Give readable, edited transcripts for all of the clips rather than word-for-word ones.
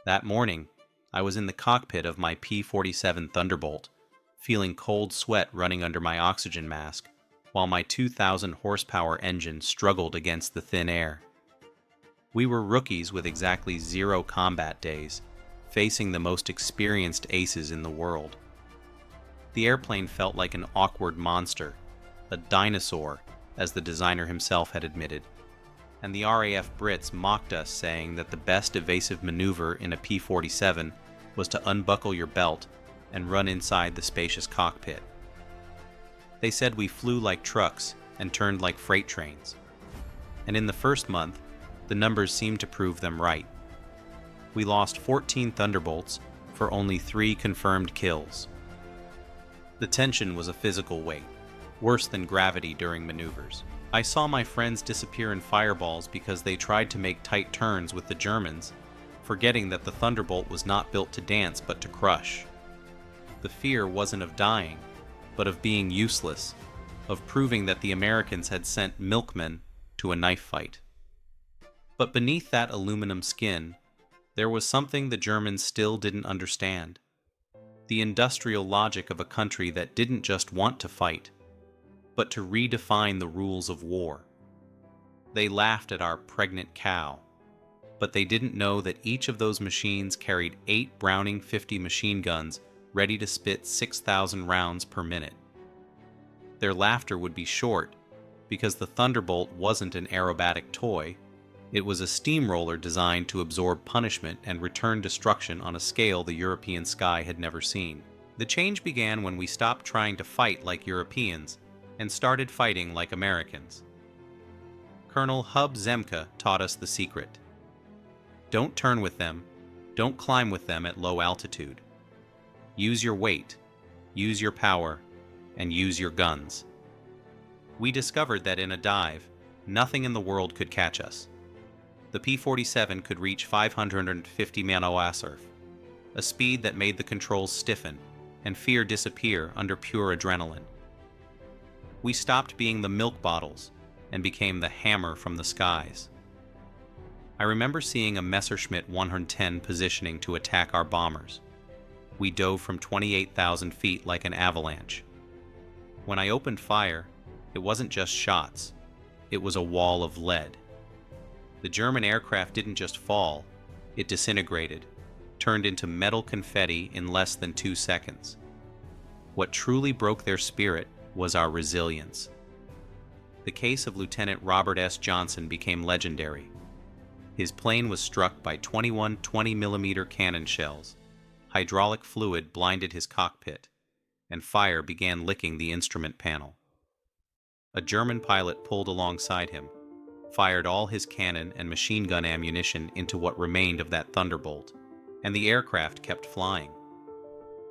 That morning, I was in the cockpit of my P-47 Thunderbolt, feeling cold sweat running under my oxygen mask, while my 2,000 horsepower engine struggled against the thin air. We were rookies with exactly 0 combat days, facing the most experienced aces in the world. The airplane felt like an awkward monster, a dinosaur, as the designer himself had admitted, and the RAF Brits mocked us, saying that the best evasive maneuver in a P-47 was to unbuckle your belt and run inside the spacious cockpit. They said we flew like trucks and turned like freight trains. And in the first month, the numbers seemed to prove them right. We lost 14 Thunderbolts for only 3 confirmed kills. The tension was a physical weight, worse than gravity during maneuvers. I saw my friends disappear in fireballs because they tried to make tight turns with the Germans, forgetting that the Thunderbolt was not built to dance but to crush. The fear wasn't of dying, but of being useless, of proving that the Americans had sent milkmen to a knife fight. But beneath that aluminum skin, there was something the Germans still didn't understand. The industrial logic of a country that didn't just want to fight, but to redefine the rules of war. They laughed at our pregnant cow, but they didn't know that each of those machines carried 8 Browning 50 machine guns ready to spit 6,000 rounds per minute. Their laughter would be short, because the Thunderbolt wasn't an aerobatic toy. It was a steamroller designed to absorb punishment and return destruction on a scale the European sky had never seen. The change began when we stopped trying to fight like Europeans and started fighting like Americans. Colonel Hub Zemka taught us the secret. Don't turn with them, don't climb with them at low altitude. Use your weight, use your power, and use your guns. We discovered that in a dive, nothing in the world could catch us. The P-47 could reach 550 mph, a speed that made the controls stiffen and fear disappear under pure adrenaline. We stopped being the milk bottles and became the hammer from the skies. I remember seeing a Messerschmitt 110 positioning to attack our bombers. We dove from 28,000 feet like an avalanche. When I opened fire, it wasn't just shots, it was a wall of lead. The German aircraft didn't just fall, it disintegrated, turned into metal confetti in less than 2 seconds. What truly broke their spirit was our resilience. The case of Lieutenant Robert S. Johnson became legendary. His plane was struck by 21 20mm cannon shells. Hydraulic fluid blinded his cockpit, and fire began licking the instrument panel. A German pilot pulled alongside him, fired all his cannon and machine gun ammunition into what remained of that Thunderbolt, and the aircraft kept flying.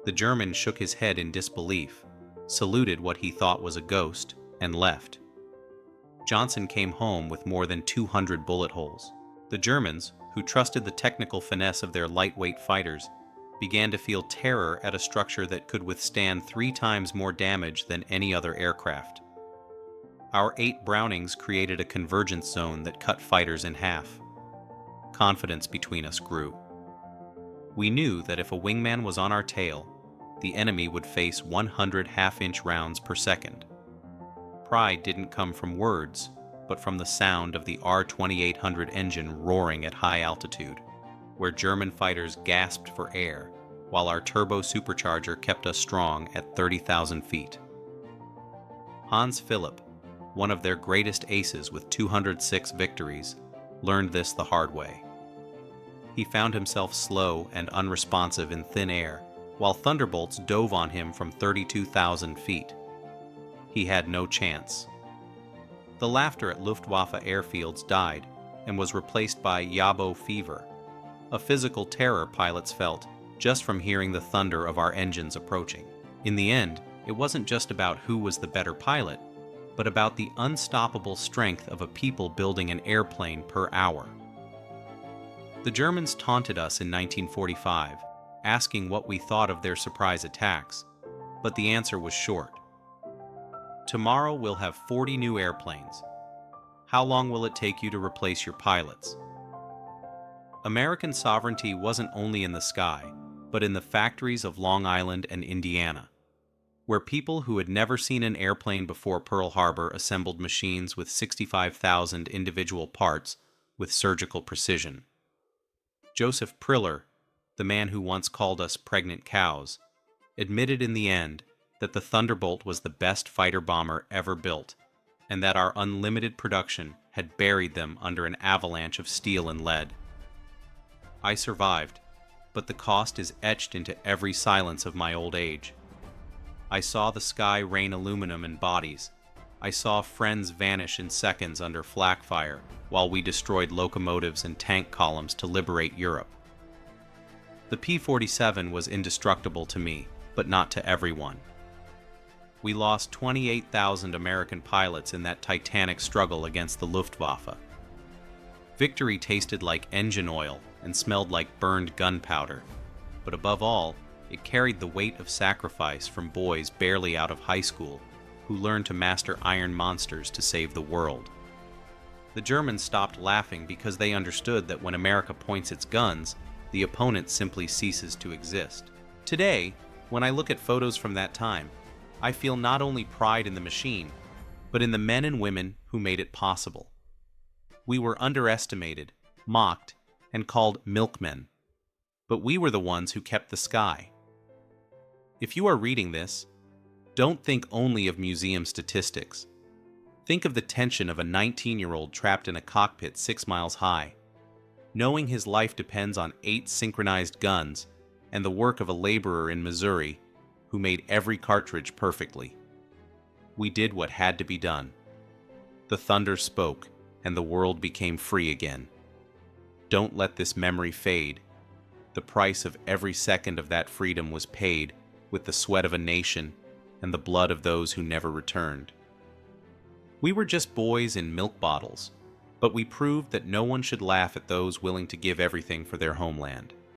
The German shook his head in disbelief, saluted what he thought was a ghost, and left. Johnson came home with more than 200 bullet holes. The Germans, who trusted the technical finesse of their lightweight fighters, began to feel terror at a structure that could withstand 3 times more damage than any other aircraft. Our 8 Brownings created a convergence zone that cut fighters in half. Confidence between us grew. We knew that if a wingman was on our tail, the enemy would face 100 half-inch rounds per second. Pride didn't come from words, but from the sound of the R-2800 engine roaring at high altitude, where German fighters gasped for air, while our turbo supercharger kept us strong at 30,000 feet. Hans Philipp, one of their greatest aces with 206 victories, learned this the hard way. He found himself slow and unresponsive in thin air, while Thunderbolts dove on him from 32,000 feet. He had no chance. The laughter at Luftwaffe airfields died and was replaced by Yabo fever, a physical terror pilots felt just from hearing the thunder of our engines approaching. In the end, it wasn't just about who was the better pilot, but about the unstoppable strength of a people building an airplane per hour. The Germans taunted us in 1945, asking what we thought of their surprise attacks, but the answer was short. Tomorrow we'll have 40 new airplanes. How long will it take you to replace your pilots? American sovereignty wasn't only in the sky, but in the factories of Long Island and Indiana, where people who had never seen an airplane before Pearl Harbor assembled machines with 65,000 individual parts with surgical precision. Joseph Priller, the man who once called us pregnant cows, admitted in the end that the Thunderbolt was the best fighter bomber ever built, and that our unlimited production had buried them under an avalanche of steel and lead. I survived, but the cost is etched into every silence of my old age. I saw the sky rain aluminum and bodies. I saw friends vanish in seconds under flak fire while we destroyed locomotives and tank columns to liberate Europe. The P-47 was indestructible to me, but not to everyone. We lost 28,000 American pilots in that titanic struggle against the Luftwaffe. Victory tasted like engine oil and smelled like burned gunpowder, but above all, it carried the weight of sacrifice from boys barely out of high school who learned to master iron monsters to save the world. The Germans stopped laughing because they understood that when America points its guns, the opponent simply ceases to exist. Today, when I look at photos from that time, I feel not only pride in the machine, but in the men and women who made it possible. We were underestimated, mocked, and called milkmen, but we were the ones who kept the sky. If you are reading this, don't think only of museum statistics. Think of the tension of a 19-year-old trapped in a cockpit 6 miles high, knowing his life depends on 8 synchronized guns and the work of a laborer in Missouri who made every cartridge perfectly. We did what had to be done. The thunder spoke, and the world became free again. Don't let this memory fade. The price of every second of that freedom was paid with the sweat of a nation and the blood of those who never returned. We were just boys in milk bottles, but we proved that no one should laugh at those willing to give everything for their homeland.